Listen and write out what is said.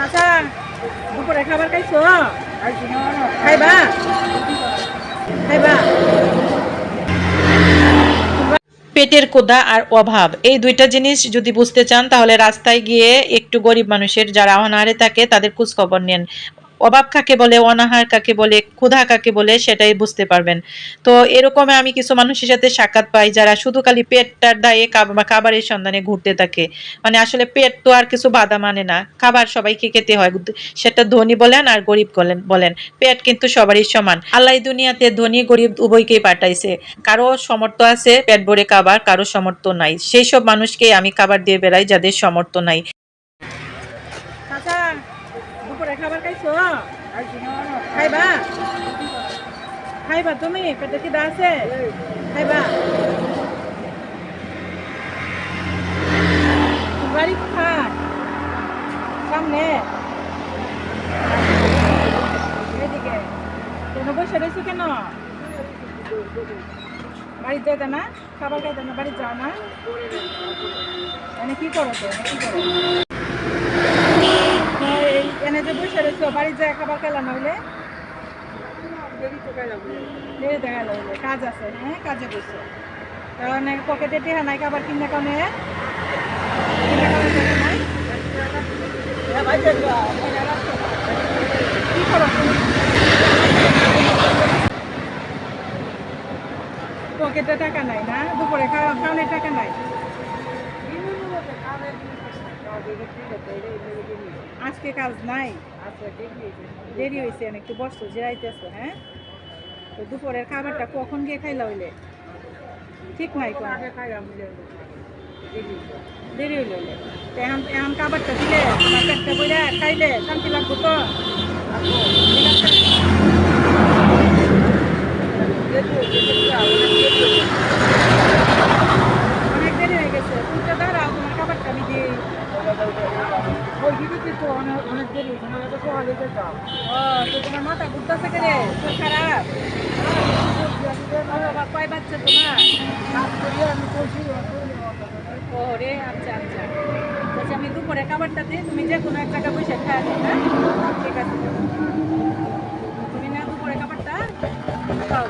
আচ্ছা, দুপুরে খাবার খাইছো? খাইবা? খাইবা? পেটের ক্ষুধা আর অভাব এই দুইটা জিনিস যদি বুঝতে চান তাহলে রাস্তায় গিয়ে একটু গরিব মানুষের যারা অনাহারে থাকে তাদের খোঁজ খবর নেন। অভাব কাকে বলে, অনাহার কাকে বলে, ক্ষুধা কাকে বলে সেটাই বুঝতে পারবেন। তো এরকম আমি কিছু মানুষের সাথে সাক্ষাৎ পাই যারা শুধু খালি পেটটার দায়ে খাবারের সন্ধানে ঘুরতে থাকে। মানে আসলে পেট তো আর কিছু বাধা মানে না, খাবার সবাইকে খেতে হয়, সেটা ধনী বলেন আর গরিব বলেন, পেট কিন্তু সবারই সমান। আল্লাহ এই দুনিয়াতে ধনী গরিব উভয়কেই পাঠাইছে। কারো সামর্থ্য আছে পেট ভরে খাবার, কারো সামর্থ্য নাই। সেই সব মানুষকে আমি খাবার দিয়ে বেড়াই যাদের সামর্থ্য নাই। আচ্ছা, দুপুরে খাবার খাইছো? খাইবা? খাইবা তুমি? পেটে খিদা আছে? খাইবা? বাড়ি কোথায়? সামনে? এদিকে? কেন বসে রয়েছো কেন? বাড়ি যেতে না? খাবার খাইতে না? বাড়ি যাও না? এনে কি করো তো? এনে কি করো? এনে যে বসে রয়েছো বাড়ি যায় খাবার খেলা না হইলে? দেরি দেখা হইলে কাজ আছে, হ্যাঁ কাজে বসে কারণ পকেটে টেহা নাই খাবার কিনে কারণে কি করো তুমি? পকেটে টাকা নাই না? দুপুরে খাওয়ানোর টাকা নাই? আজকে কাজ নাই? দেরি হয়েছে একটু বসছো জিরাইতেছো, হ্যাঁ? তো দুপুরের খাবারটা কখন গিয়ে খাইলা হইলে? ঠিক নাই কোনো দেরি হইলে তো এখন এখন খাবারটা দিলে তোমার পেটটা বইরা খাইলে শান্তি লাগবো তো? অনেক দেরি হয়ে গেছে, তুমি তো দাঁড়াও তোমার খাবারটা আমি দিই। অনেক দেরি ও তো তোমার মাথা ঘুরতেছে কেন? শরীর খারাপ? কয় বাচ্চা তোমার? ওরে আচ্ছা আচ্ছা, বলছি আমি দুপুরে খাবারটা দিই, তুমি যে কোনো এক জায়গায় বসে খাওয়া দিই না? ঠিক আছে, তুমি না দুপুরে খাবারটা খাও।